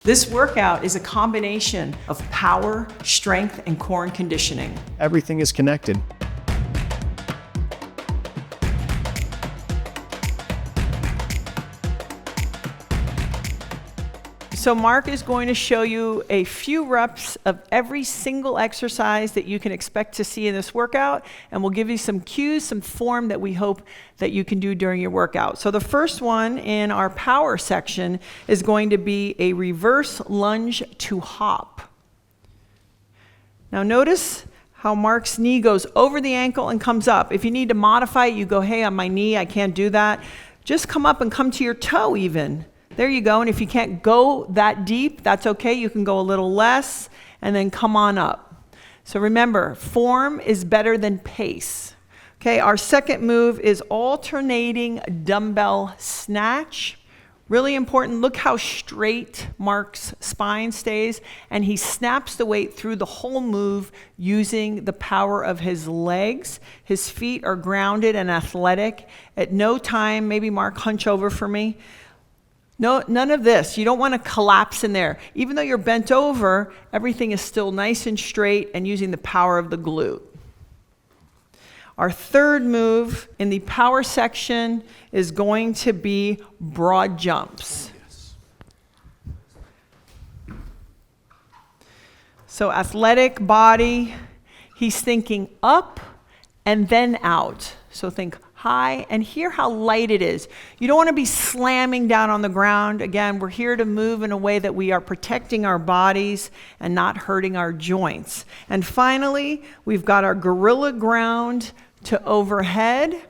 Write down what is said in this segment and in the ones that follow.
This workout is a combination of power, strength, and core and conditioning. Everything is connected. So Mark is going to show you a few reps of every single exercise that you can expect to see in this workout, and we'll give you some cues, some form that we hope that you can do during your workout. So the first one in our power section is going to be a reverse lunge to hop. Now notice how Mark's knee goes over the ankle and comes up. If you need to modify it, you go, hey, on my knee, I can't do that. Just come up and come to your toe even. There you go, and if you can't go that deep, that's okay. You can go a little less, and then come on up. So remember, form is better than pace. Okay, our second move is alternating dumbbell snatch. Really important, look how straight Mark's spine stays, and he snaps the weight through the whole move using the power of his legs. His feet are grounded and athletic. At no time, maybe Mark, hunch over for me. No, none of this. You don't want to collapse in there. Even though you're bent over, everything is still nice and straight and using the power of the glute. Our third move in the power section is going to be broad jumps. So athletic body, he's thinking up and then out. So think high, and hear how light it is. You don't want to be slamming down on the ground. Again, we're here to move in a way that we are protecting our bodies and not hurting our joints. And finally, we've got our gorilla ground to overhead.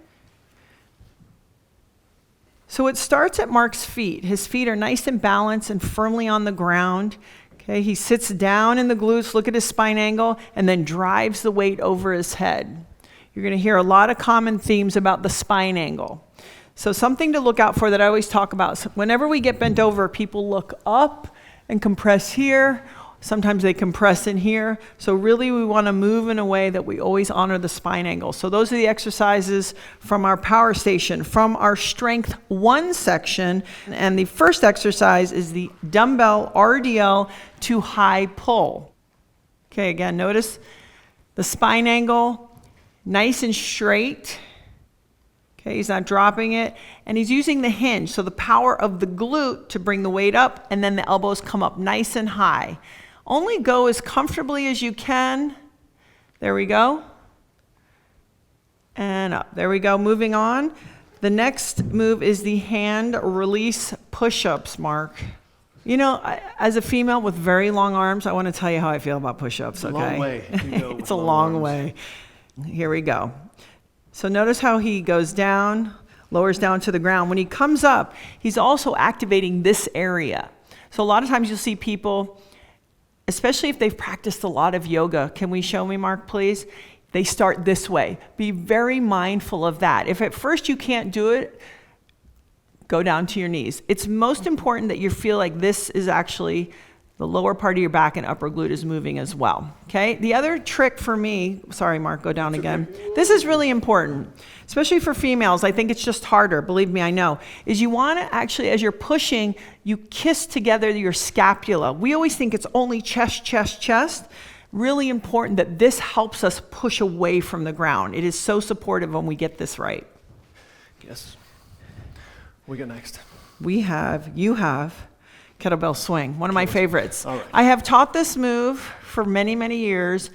So it starts at Mark's feet. His feet are nice and balanced and firmly on the ground. Okay, he sits down in the glutes, look at his spine angle, and then drives the weight over his head. You're going to hear a lot of common themes about the spine angle. So something to look out for that I always talk about. Whenever we get bent over, people look up and compress here. Sometimes they compress in here. So really we want to move in a way that we always honor the spine angle. So those are the exercises from our power station, from our strength 1 section. And the first exercise is the dumbbell RDL to high pull. Okay, again, notice the spine angle. Nice and straight. Okay, he's not dropping it. And he's using the hinge, so the power of the glute to bring the weight up, and then the elbows come up nice and high. Only go as comfortably as you can. There we go. And up. There we go. Moving on. The next move is the hand release push-ups, Mark. You know, as a female with very long arms, I want to tell you how I feel about push-ups, okay? Long way. It's a long way. Here we go. So notice how he goes down, lowers down to the ground. When he comes up, he's also activating this area. So a lot of times you'll see people, especially if they've practiced a lot of yoga. Can we show me, Mark, please? They start this way. Be very mindful of that. If at first you can't do it, go down to your knees. It's most important that you feel like this is actually the lower part of your back and upper glute is moving as well, okay? The other trick for me, sorry, Mark, go down again. This is really important, especially for females. I think it's just harder, believe me, I know, is you want to actually, as you're pushing, you kiss together your scapula. We always think it's only chest, chest, chest. Really important that this helps us push away from the ground. It is so supportive when we get this right. Yes. What we got next? You have kettlebell swing, one of my favorites. All right. I have taught this move for many, many years,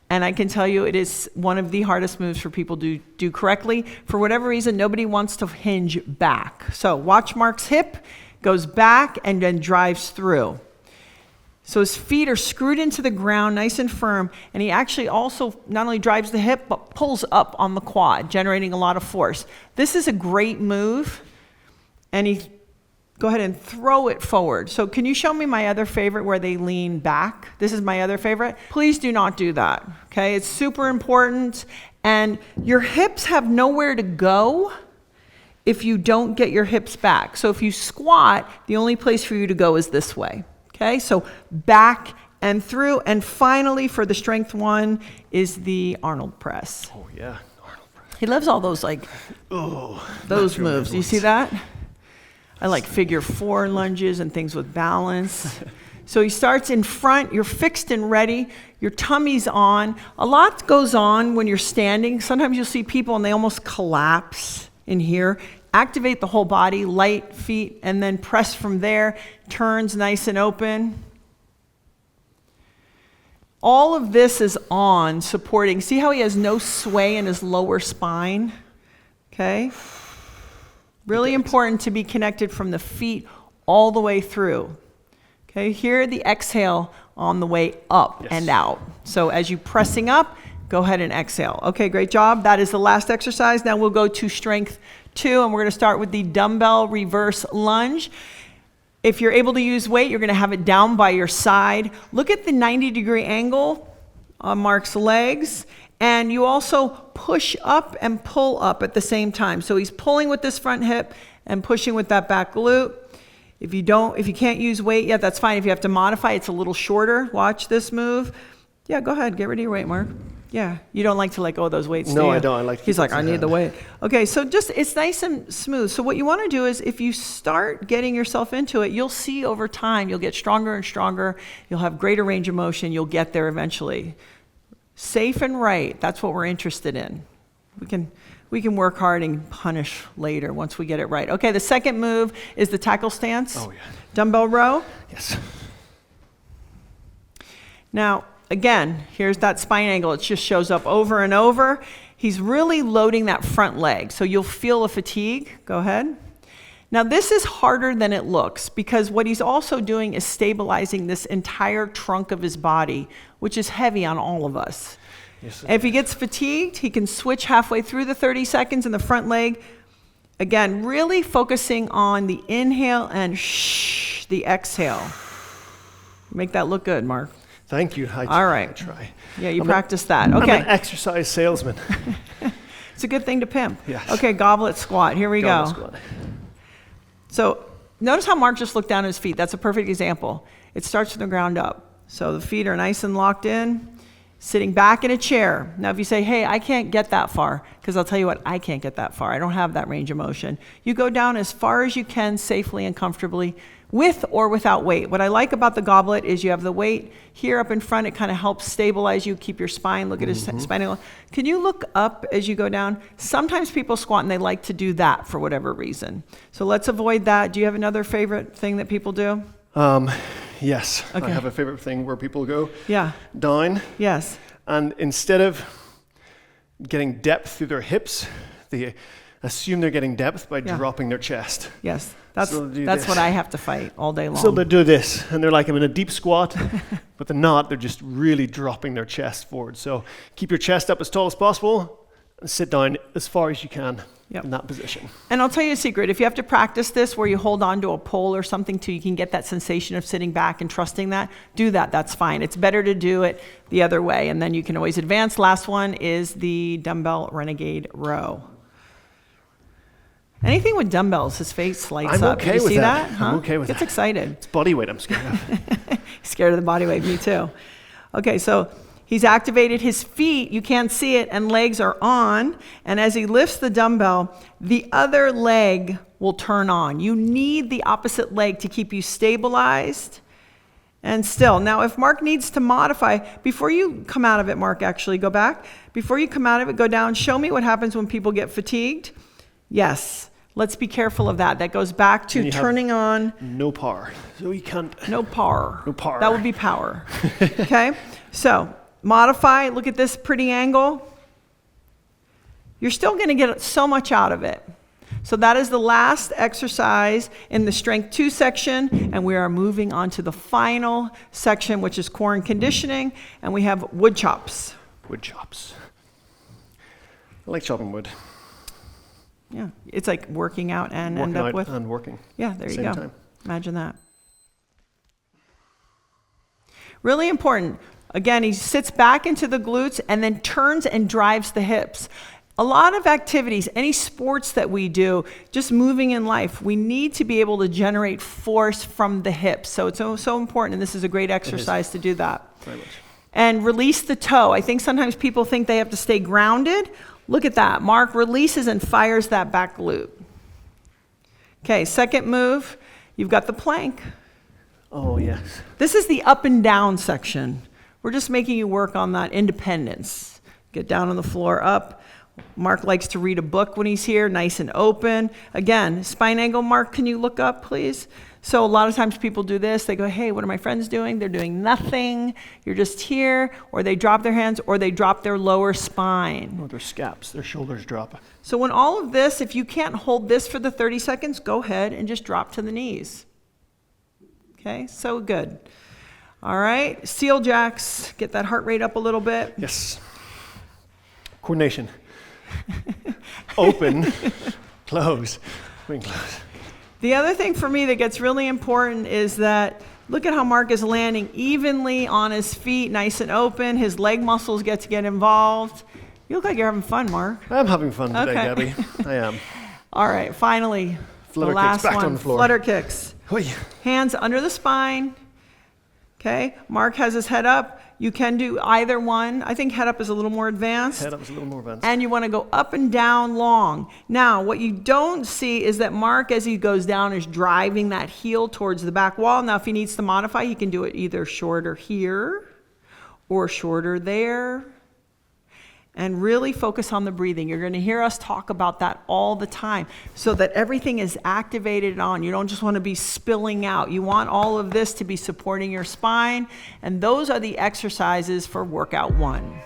and I can tell you it is one of the hardest moves for people to do correctly. For whatever reason, nobody wants to hinge back. So watch Mark's hip, goes back, and then drives through. So his feet are screwed into the ground, nice and firm, and he actually also not only drives the hip, but pulls up on the quad, generating a lot of force. This is a great move, and he go ahead and throw it forward. So can you show me my other favorite where they lean back? This is my other favorite. Please do not do that, okay? It's super important. And your hips have nowhere to go if you don't get your hips back. So if you squat, the only place for you to go is this way, okay? So back and through. And finally, for the strength 1 is the Arnold press. Oh, yeah, Arnold press. He loves all those, like, those moves. Do you see that? I like figure 4 lunges and things with balance. So he starts in front, you're fixed and ready, your tummy's on. A lot goes on when you're standing. Sometimes you'll see people and they almost collapse in here. Activate the whole body, light feet, and then press from there. Turns nice and open. All of this is on, supporting. See how he has no sway in his lower spine? Okay? Really important to be connected from the feet all the way through. Okay, here the exhale on the way up and out. So as you're pressing up, go ahead and exhale. Okay, great job. That is the last exercise. Now we'll go to strength 2, and we're going to start with the dumbbell reverse lunge. If you're able to use weight, you're going to have it down by your side. Look at the 90-degree angle on Mark's legs, and you also push up and pull up at the same time. So he's pulling with this front hip and pushing with that back glute. If you can't use weight yet, that's fine. If you have to modify, it's a little shorter. Watch this move. Yeah, go ahead. Get rid of your weight, Mark. Yeah, you don't like to let go of those weights, do you? No, I don't. I like to He's like, I need the weight. Okay, so just, it's nice and smooth. So what you want to do is, if you start getting yourself into it, you'll see over time, you'll get stronger and stronger. You'll have greater range of motion. You'll get there eventually. Safe and right, that's what we're interested in. We can work hard and punish later once we get it right. Okay, the second move is the tackle stance. Oh, yeah. Dumbbell row. Yes. Now, again, here's that spine angle. It just shows up over and over. He's really loading that front leg, so you'll feel a fatigue. Go ahead. Now, this is harder than it looks because what he's also doing is stabilizing this entire trunk of his body, which is heavy on all of us. Yes, If he gets fatigued, he can switch halfway through the 30 seconds in the front leg. Again, really focusing on the inhale and the exhale. Make that look good, Mark. Thank you. All right. I try. Yeah, you practice that. Okay. I'm an exercise salesman. It's a good thing to pimp. Yes. Okay, goblet squat. Here we go. Squat. So notice how Mark just looked down at his feet. That's a perfect example. It starts from the ground up. So the feet are nice and locked in. Sitting back in a chair. Now, if you say, hey, I can't get that far, because I'll tell you what, I can't get that far. I don't have that range of motion. You go down as far as you can safely and comfortably with or without weight. What I like about the goblet is you have the weight here up in front. It kind of helps stabilize you, keep your spine. Look at his spine angle. Can you look up as you go down? Sometimes people squat and they like to do that for whatever reason. So let's avoid that. Do you have another favorite thing that people do? Yes. Okay. I have a favorite thing where people go Yeah. down. Yes. And instead of getting depth through their hips, they assume they're getting depth by dropping their chest. Yes. That's So they'll do that's this. what I have to fight all day long. So they do this, and they're like, I'm in a deep squat, but they're not. They're just really dropping their chest forward. So keep your chest up as tall as possible, and sit down as far as you can in that position. And I'll tell you a secret. If you have to practice this where you hold on to a pole or something till you can get that sensation of sitting back and trusting that, do that. That's fine. It's better to do it the other way, and then you can always advance. Last one is the dumbbell renegade row. Anything with dumbbells, his face lights I'm up. okay Did you with see that. that? Huh? I'm okay with Gets that. excited. It's body weight I'm scared of. Scared of the body weight, me too. Okay, so he's activated his feet, you can't see it, and legs are on. And as he lifts the dumbbell, the other leg will turn on. You need the opposite leg to keep you stabilized and still. Now, if Mark needs to modify, before you come out of it, Mark, actually, go back. Before you come out of it, go down. Show me what happens when people get fatigued. Yes, let's be careful of that. That goes back to turning on. No power. So you can't. No power. No power. That would be power. Okay? So, modify. Look at this pretty angle. You're still going to get so much out of it. So that is the last exercise in the Strength 2 section, and we are moving on to the final section, which is core and conditioning, and we have wood chops. Wood chops. I like chopping wood. Yeah, it's like working out and Working end up out with. and working. Yeah, there you Same go. time. Imagine that. Really important. Again, he sits back into the glutes and then turns and drives the hips. A lot of activities, any sports that we do, just moving in life, we need to be able to generate force from the hips. So it's so important, and this is a great exercise to do that. Very much. And release the toe. I think sometimes people think they have to stay grounded. Look at that. Mark releases and fires that back glute. Okay, second move, you've got the plank. Oh, yes. This is the up and down section. We're just making you work on that independence. Get down on the floor, up. Mark likes to read a book when he's here, nice and open. Again, spine angle, Mark, can you look up, please? So a lot of times people do this. They go, hey, what are my friends doing? They're doing nothing. You're just here. Or they drop their hands, or they drop their lower spine. Or their scaps, their shoulders drop. So when all of this, if you can't hold this for the 30 seconds, go ahead and just drop to the knees. Okay, so good. All right, seal jacks. Get that heart rate up a little bit. Yes. Coordination. Open, close, open, close. The other thing for me that gets really important is that look at how Mark is landing evenly on his feet, nice and open. His leg muscles get to get involved. You look like you're having fun, Mark. I'm having fun today, Okay. Gabby. I am. All right, finally, Flutter the last kicks back one. on the floor. Flutter kicks. Hoi. Hands under the spine. Okay, Mark has his head up. You can do either one. I think head up is a little more advanced. Head up is a little more advanced. And you want to go up and down long. Now, what you don't see is that Mark, as he goes down, is driving that heel towards the back wall. Now, if he needs to modify, he can do it either shorter here or shorter there. And really focus on the breathing. You're going to hear us talk about that all the time so that everything is activated on. You don't just want to be spilling out. You want all of this to be supporting your spine. And those are the exercises for workout 1.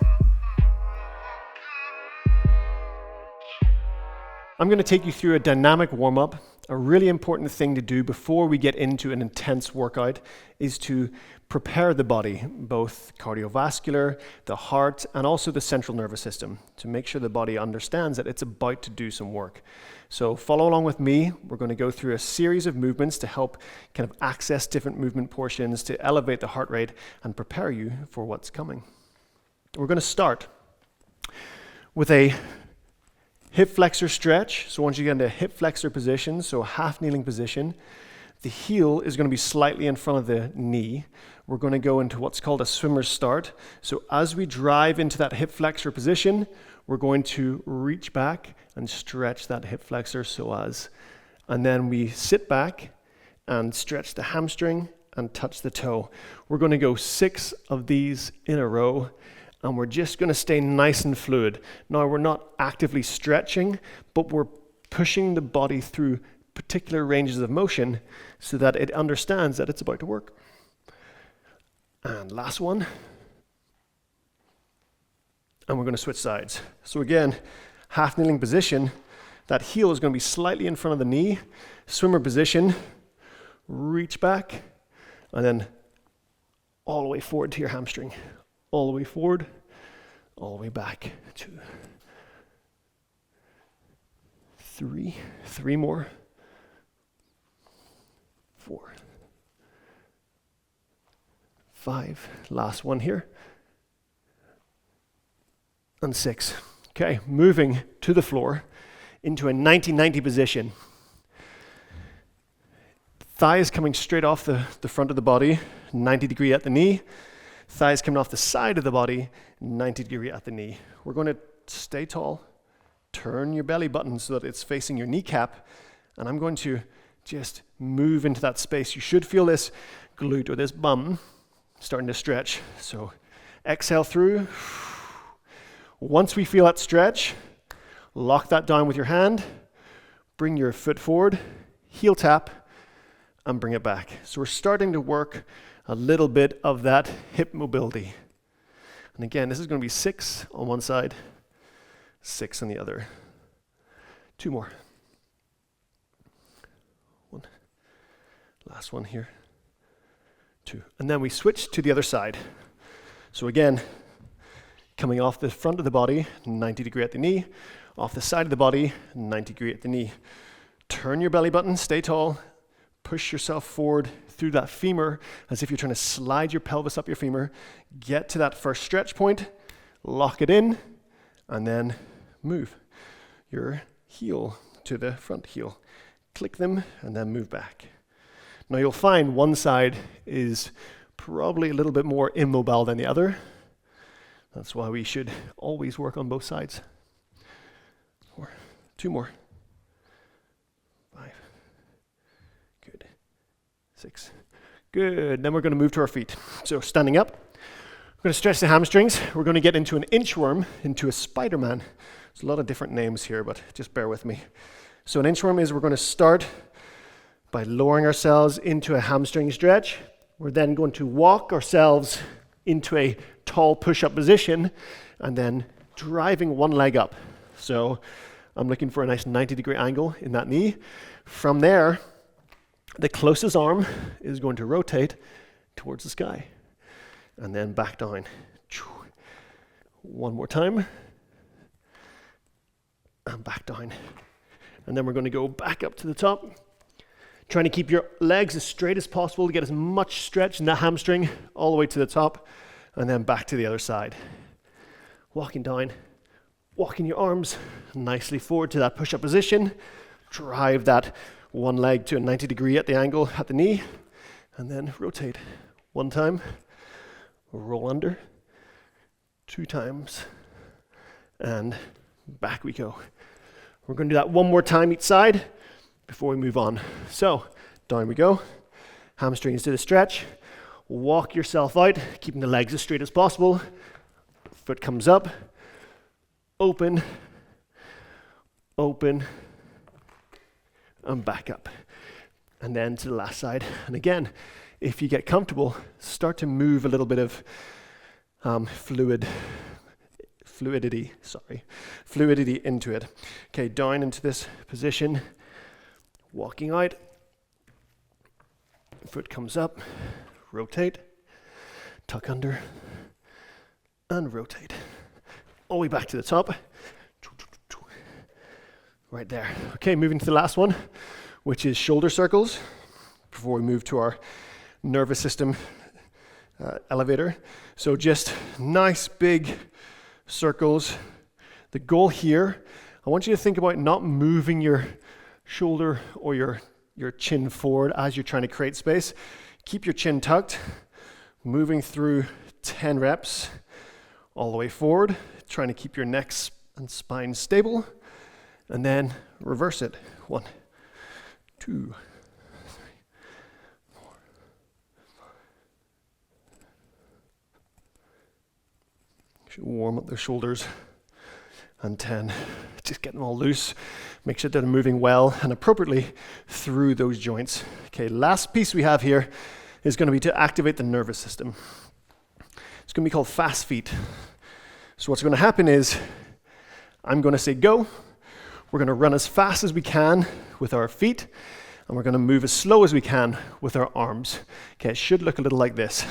I'm going to take you through a dynamic warm-up. A really important thing to do before we get into an intense workout is to prepare the body, both cardiovascular, the heart, and also the central nervous system, to make sure the body understands that it's about to do some work. So follow along with me. We're going to go through a series of movements to help kind of access different movement portions, to elevate the heart rate and prepare you for what's coming. We're going to start with a hip flexor stretch. So once you get into a hip flexor position, so a half kneeling position, the heel is going to be slightly in front of the knee. We're going to go into what's called a swimmer's start. So as we drive into that hip flexor position, we're going to reach back and stretch that hip flexor and then we sit back and stretch the hamstring and touch the toe. We're going to go 6 of these in a row. And we're just going to stay nice and fluid. Now, we're not actively stretching, but we're pushing the body through particular ranges of motion so that it understands that it's about to work. And last one. And we're going to switch sides. So again, half kneeling position. That heel is going to be slightly in front of the knee. Swimmer position. Reach back. And then all the way forward to your hamstring. All the way forward, all the way back. 2, 3, 3 more. 4, 5, last one here. And 6. Okay, moving to the floor into a 90-90 position. Thighs coming straight off the front of the body, 90 degree at the knee. Thighs coming off the side of the body, 90 degree at the knee. We're going to stay tall, turn your belly button so that it's facing your kneecap, and I'm going to just move into that space. You should feel this glute or this bum starting to stretch. So exhale through. Once we feel that stretch, lock that down with your hand, bring your foot forward, heel tap, and bring it back. So we're starting to work a little bit of that hip mobility. And again, this is going to be 6 on one side, 6 on the other. 2 more. 1. Last one here. 2. And then we switch to the other side. So again, coming off the front of the body, 90 degree at the knee. Off the side of the body, 90 degree at the knee. Turn your belly button, stay tall. Push yourself forward through that femur as if you're trying to slide your pelvis up your femur. Get to that first stretch point, lock it in, and then move your heel to the front heel. Click them, and then move back. Now you'll find one side is probably a little bit more immobile than the other. That's why we should always work on both sides. 4, 2 more. 5. Good. 6. Good. Then we're going to move to our feet. So standing up, we're going to stretch the hamstrings. We're going to get into an inchworm, into a Spider-Man. There's a lot of different names here, but just bear with me. So an inchworm is we're going to start by lowering ourselves into a hamstring stretch. We're then going to walk ourselves into a tall push-up position and then driving one leg up. So I'm looking for a nice 90-degree angle in that knee. From there, the closest arm is going to rotate towards the sky and then back down. One more time. And back down. And then we're going to go back up to the top, trying to keep your legs as straight as possible to get as much stretch in the hamstring all the way to the top, and then back to the other side. Walking down, walking your arms nicely forward to that push-up position. Drive that one leg to a 90 degree at the angle at the knee, and then rotate. One time, roll under, 2 times, and back we go. We're going to do that one more time each side before we move on. So, down we go. Hamstrings to the stretch. Walk yourself out, keeping the legs as straight as possible. Foot comes up. Open. Open. And back up. And then to the last side. And again, if you get comfortable, start to move a little bit of fluidity into it. Okay, down into this position, walking out, foot comes up, rotate, tuck under, and rotate. All the way back to the top, right there. Okay, moving to the last one, which is shoulder circles, before we move to our nervous system elevator. So just nice big circles. The goal here, I want you to think about not moving your shoulder or your chin forward as you're trying to create space. Keep your chin tucked, moving through 10 reps all the way forward, trying to keep your neck and spine stable, and then reverse it. 1, 2, 3, 4. Should warm up the shoulders. And 10, just get them all loose. Make sure they're moving well and appropriately through those joints. Okay, last piece we have here is going to be to activate the nervous system. It's going to be called fast feet. So what's going to happen is, I'm going to say go. We're going to run as fast as we can with our feet, and we're going to move as slow as we can with our arms. Okay, it should look a little like this.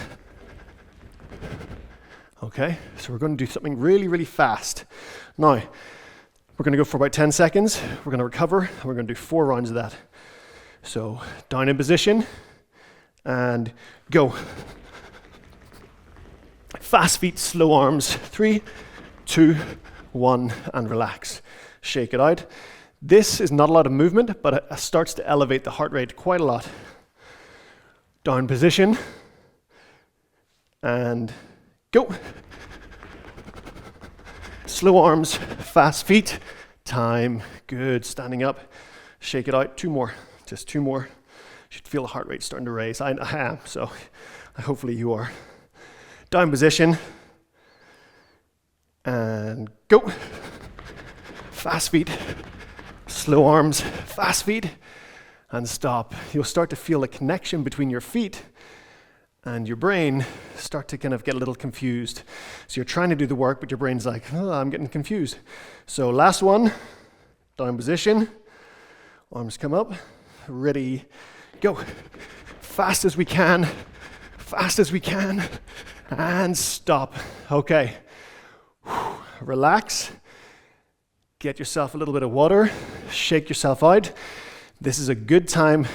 Okay, so we're going to do something really, really fast. Now, we're going to go for about 10 seconds. We're going to recover, and we're going to do 4 rounds of that. So, down in position, and go. Fast feet, slow arms. 3, 2, 1, and relax. Shake it out. This is not a lot of movement, but it starts to elevate the heart rate quite a lot. Down position, and go. Slow arms, fast feet, time, good, standing up, shake it out, 2 more, just 2 more. You should feel the heart rate starting to raise. I am, so hopefully you are. Down position, and go. Fast feet, slow arms, fast feet, and stop. You'll start to feel a connection between your feet and your brain start to kind of get a little confused. So you're trying to do the work, but your brain's like, oh, I'm getting confused. So last one, down position, arms come up, ready, go. Fast as we can, and stop. Okay, relax, get yourself a little bit of water, shake yourself out. This is a good time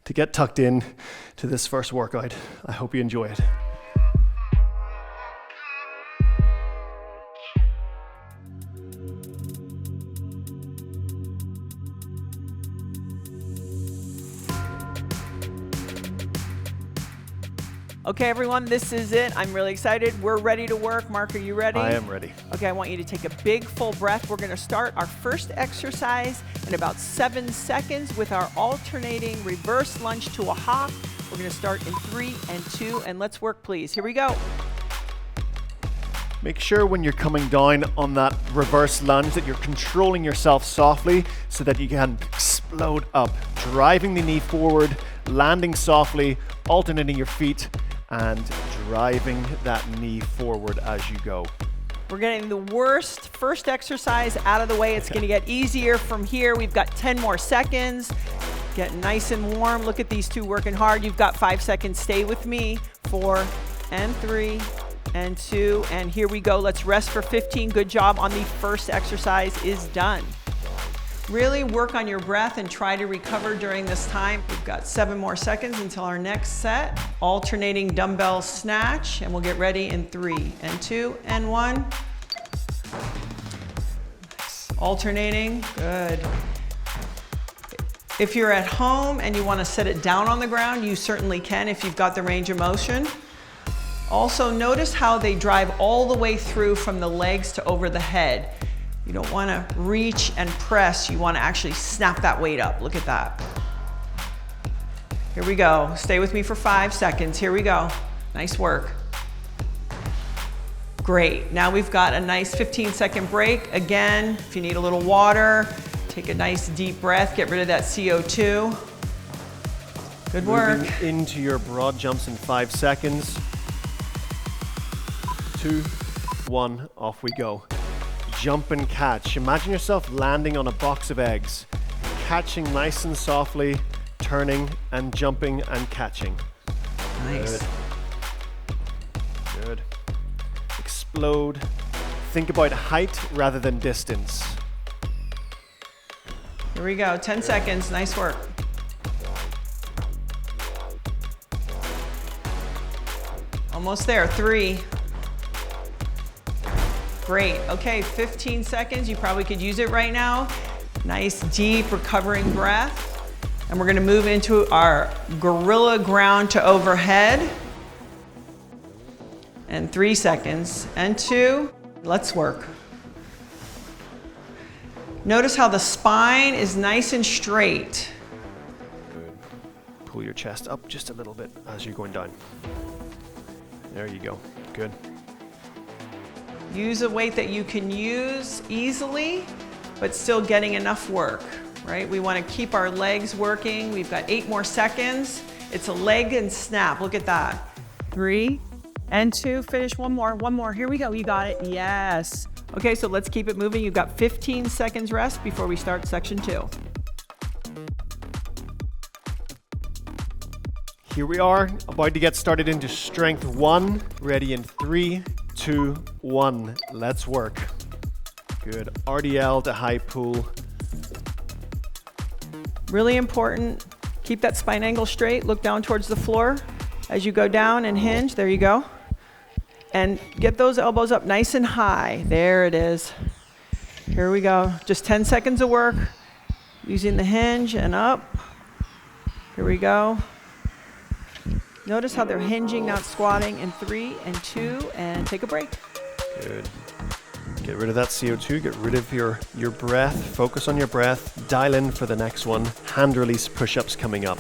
to get tucked in to this first workout. I hope you enjoy it. Okay, everyone, this is it. I'm really excited. We're ready to work. Mark, are you ready? I am ready. Okay, I want you to take a big full breath. We're going to start our first exercise in about 7 seconds with our alternating reverse lunge to a hop We're gonna start in 3 and 2, and let's work, please. Here we go. Make sure when you're coming down on that reverse lunge that you're controlling yourself softly so that you can explode up, driving the knee forward, landing softly, alternating your feet, and driving that knee forward as you go. We're getting the worst first exercise out of the way. It's gonna get easier from here. We've got 10 more seconds. Get nice and warm. Look at these two working hard. You've got 5 seconds. Stay with me. 4 and 3 and 2, and here we go. Let's rest for 15. Good job on the first exercise is done. Really work on your breath and try to recover during this time. We've got 7 more seconds until our next set. Alternating dumbbell snatch, and we'll get ready in 3 and 2 and 1. Nice. Alternating, good. If you're at home and you want to set it down on the ground, you certainly can if you've got the range of motion. Also, notice how they drive all the way through from the legs to over the head. You don't want to reach and press. You want to actually snap that weight up. Look at that. Here we go. Stay with me for 5 seconds. Here we go. Nice work. Great. Now we've got a nice 15-second break. Again, if you need a little water, take a nice deep breath. Get rid of that CO2. Good work. Moving into your broad jumps in 5 seconds. 2, 1, off we go. Jump and catch. Imagine yourself landing on a box of eggs, catching nice and softly, turning and jumping and catching. Nice. Good. Good. Explode. Think about height rather than distance. Here we go. 10 seconds. Nice work. Almost there. 3. Great. Okay, 15 seconds. You probably could use it right now. Nice, deep, recovering breath. And we're going to move into our gorilla ground to overhead. And 3 seconds. And 2. Let's work. Notice how the spine is nice and straight. Good. Pull your chest up just a little bit as you're going down. There you go. Good. Use a weight that you can use easily, but still getting enough work, right? We want to keep our legs working. We've got 8 more seconds. It's a leg and snap. Look at that. 3 and 2. Finish. One more. Here we go. You got it. Yes. Okay, so let's keep it moving. You've got 15 seconds rest before we start section 2. Here we are, about to get started into strength 1. Ready in 3, 2, 1. Let's work. Good. RDL to high pull. Really important. Keep that spine angle straight. Look down towards the floor as you go down and hinge. There you go. And get those elbows up nice and high. There it is. Here we go. Just 10 seconds of work. Using the hinge and up. Here we go. Notice how they're hinging, not squatting, in 3 and 2, and take a break. Good. Get rid of that CO2, get rid of your breath, focus on your breath, dial in for the next one. Hand release push-ups coming up.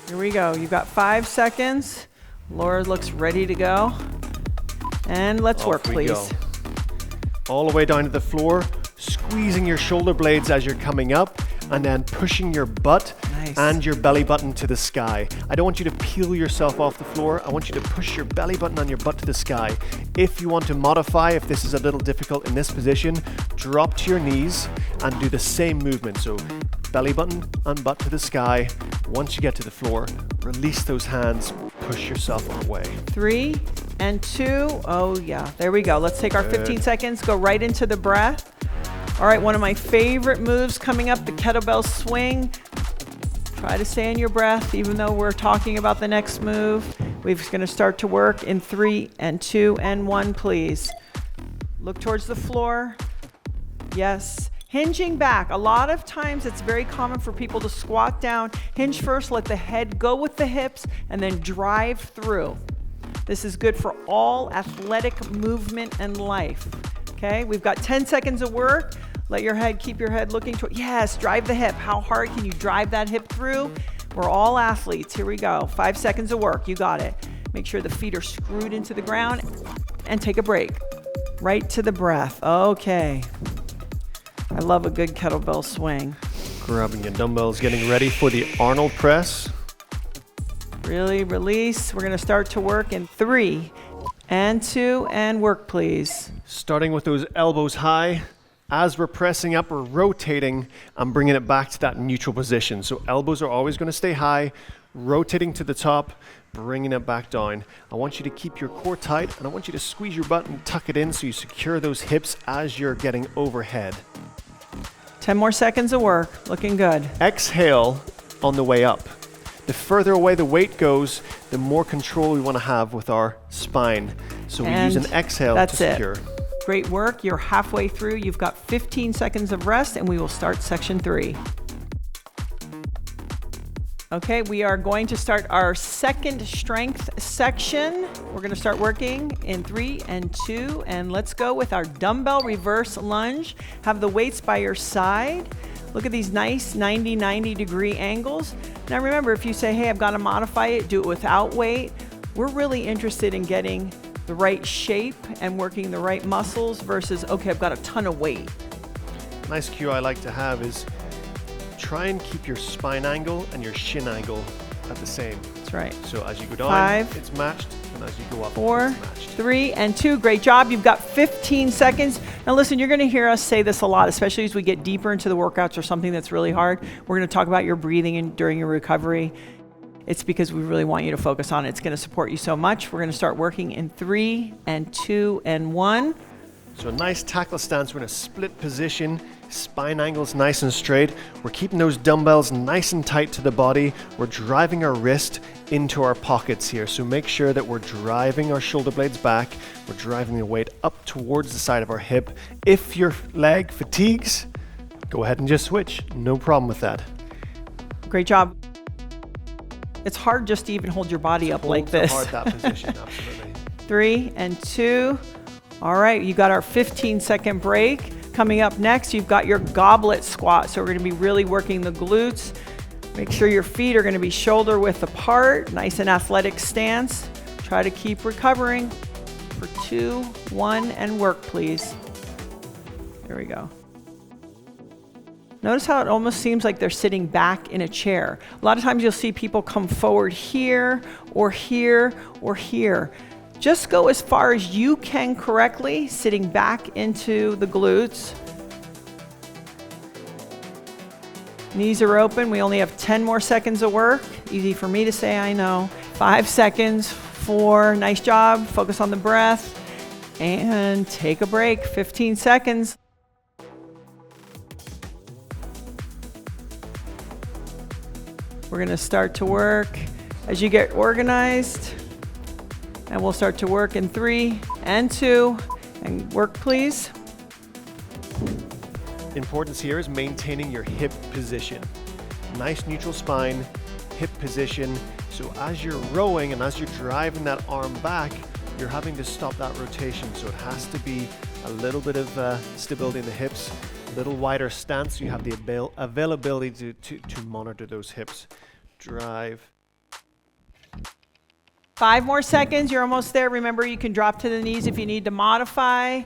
Here we go. You've got 5 seconds. Laura looks ready to go. And let's work, please. Go. All the way down to the floor, squeezing your shoulder blades as you're coming up, and then pushing your butt and your belly button to the sky. I don't want you to peel yourself off the floor. I want you to push your belly button and your butt to the sky. If you want to modify, if this is a little difficult in this position, drop to your knees and do the same movement. So belly button and butt to the sky. Once you get to the floor, release those hands, push yourself away. 3 and 2. Oh yeah, there we go. Let's take our 15 seconds, go right into the breath. All right, one of my favorite moves coming up, the kettlebell swing. Try to stay in your breath, even though we're talking about the next move. We're gonna start to work in 3 and 2 and 1, please. Look towards the floor. Yes, hinging back. A lot of times it's very common for people to squat down, hinge first, let the head go with the hips, and then drive through. This is good for all athletic movement and life. Okay, we've got 10 seconds of work. Let your head, keep your head looking toward, yes, drive the hip. How hard can you drive that hip through? We're all athletes. Here we go. 5 seconds of work. You got it. Make sure the feet are screwed into the ground and take a break. Right to the breath. Okay. I love a good kettlebell swing. Grabbing your dumbbells, getting ready for the Arnold press. Really release. We're going to start to work in 3 and 2 and work, please. Starting with those elbows high. As we're pressing up, we're rotating and bringing it back to that neutral position. So elbows are always going to stay high, rotating to the top, bringing it back down. I want you to keep your core tight, and I want you to squeeze your butt and tuck it in so you secure those hips as you're getting overhead. 10 more seconds of work. Looking good. Exhale on the way up. The further away the weight goes, the more control we want to have with our spine. So we use an exhale to secure. Great work. You're halfway through. You've got 15 seconds of rest, and we will start section 3. Okay, we are going to start our second strength section. We're going to start working in 3 and 2, and let's go with our dumbbell reverse lunge. Have the weights by your side. Look at these nice 90 degree angles. Now remember, if you say, hey, I've got to modify it, do it without weight. We're really interested in getting the right shape and working the right muscles versus, okay, I've got a ton of weight. Nice cue I like to have is try and keep your spine angle and your shin angle at the same. That's right. So as you go down, 5, it's matched, and as you go up, 4, it's matched. 3, and 2. Great job. You've got 15 seconds. Now listen, you're going to hear us say this a lot, especially as we get deeper into the workouts or something that's really hard. We're going to talk about your breathing during your recovery. It's because we really want you to focus on it. It's going to support you so much. We're going to start working in 3 and 2 and 1. So a nice tackle stance. We're in a split position. Spine angles nice and straight. We're keeping those dumbbells nice and tight to the body. We're driving our wrist into our pockets here. So make sure that we're driving our shoulder blades back. We're driving the weight up towards the side of our hip. If your leg fatigues, go ahead and just switch. No problem with that. Great job. It's hard just to even hold your body up like this. Hold that position, absolutely. 3 and 2. All right, you got our 15-second break. Coming up next, you've got your goblet squat. So we're going to be really working the glutes. Make sure your feet are going to be shoulder width apart. Nice and athletic stance. Try to keep recovering for 2, 1, and work, please. Here we go. Notice how it almost seems like they're sitting back in a chair. A lot of times you'll see people come forward here or here or here. Just go as far as you can correctly, sitting back into the glutes. Knees are open. We only have 10 more seconds of work. Easy for me to say, I know. 5 seconds, 4, nice job. Focus on the breath and take a break. 15 seconds. We're going to start to work as you get organized, and we'll start to work in 3 and 2, and work, please. Importance here is maintaining your hip position. Nice neutral spine, hip position. So as you're rowing and as you're driving that arm back, you're having to stop that rotation. So it has to be a little bit of stability in the hips, a little wider stance. So you have the availability to monitor those hips. Drive. 5 more seconds. You're almost there. Remember, you can drop to the knees if you need to modify.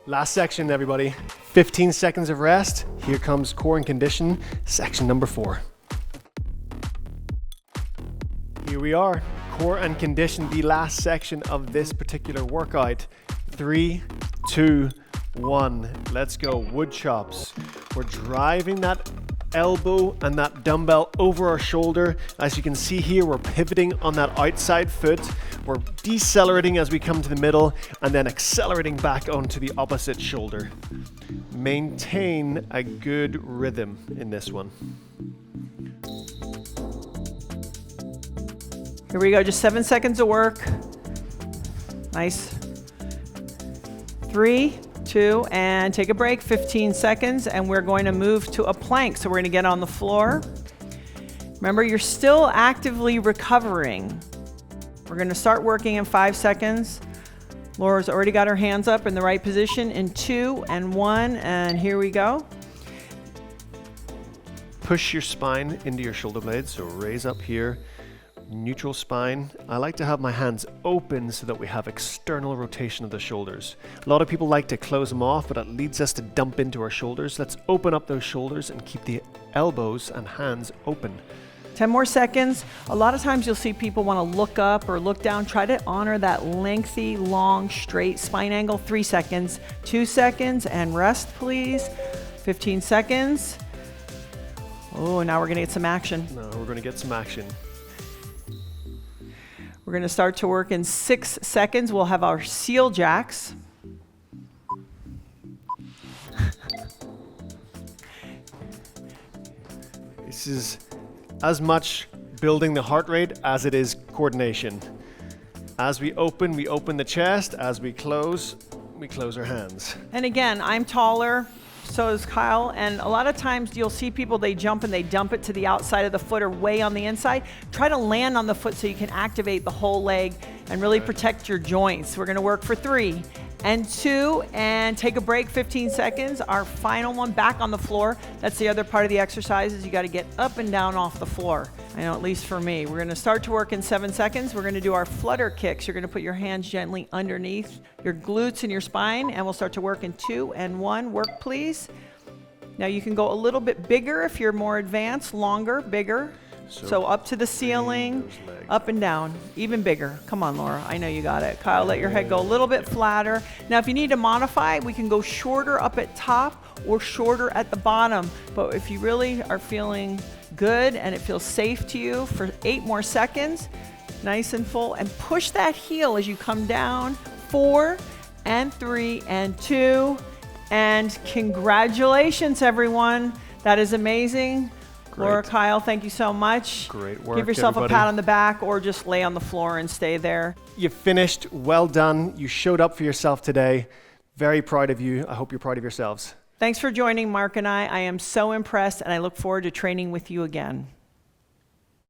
Last section, everybody. 15 seconds of rest. Here comes core and condition, section number 4. Here we are, core and condition, the last section of this particular workout. 3, 2, 1. Let's go. Wood chops. We're driving that elbow and that dumbbell over our shoulder. As you can see here, we're pivoting on that outside foot. We're decelerating as we come to the middle and then accelerating back onto the opposite shoulder. Maintain a good rhythm in this one. Here we go, just 7 seconds of work. Nice. 3, 2, and take a break, 15 seconds, and we're going to move to a plank. So we're going to get on the floor. Remember, you're still actively recovering. We're going to start working in 5 seconds. Laura's already got her hands up in the right position in 2 and 1, and here we go. push your spine into your shoulder blades. So raise up here, neutral spine. I like to have my hands open so that we have external rotation of the shoulders. A lot of people like to close them off, but that leads us to dump into our shoulders. Let's open up those shoulders and keep the elbows and hands open. 10 more seconds. A lot of times you'll see people want to look up or look down. Try to honor that lengthy, long, straight spine angle. 3 seconds, 2 seconds, and rest, please. 15 seconds. Oh, now we're going to get some action. Now we're going to get some action. We're going to start to work in 6 seconds. We'll have our seal jacks. This is as much building the heart rate as it is coordination. As we open the chest. As we close our hands. And again, I'm taller, so is Kyle, and a lot of times you'll see people, they jump and they dump it to the outside of the foot or way on the inside. Try to land on the foot so you can activate the whole leg and really protect your joints. We're gonna work for 3 and 2 and take a break, 15 seconds. Our final one, back on the floor. That's the other part of the exercise, is you gotta get up and down off the floor. I know, at least for me. We're gonna start to work in 7 seconds. We're gonna do our flutter kicks. You're gonna put your hands gently underneath your glutes and your spine, and we'll start to work in 2 and 1. Work, please. Now you can go a little bit bigger if you're more advanced, longer, bigger. So up to the ceiling, up and down, even bigger. Come on, Laura, I know you got it. Kyle, let your head go a little bit flatter. Now, if you need to modify, we can go shorter up at top or shorter at the bottom. But if you really are feeling good and it feels safe to you, for 8 more seconds, nice and full, and push that heel as you come down. 4 and 3 and 2, and congratulations, everyone. That is amazing. Great. Laura, Kyle, thank you so much. Great work, Give yourself everybody. a pat on the back or just lay on the floor and stay there. You finished, well done. You showed up for yourself today. Very proud of you. I hope you're proud of yourselves. Thanks for joining Mark and I. I am so impressed, and I look forward to training with you again.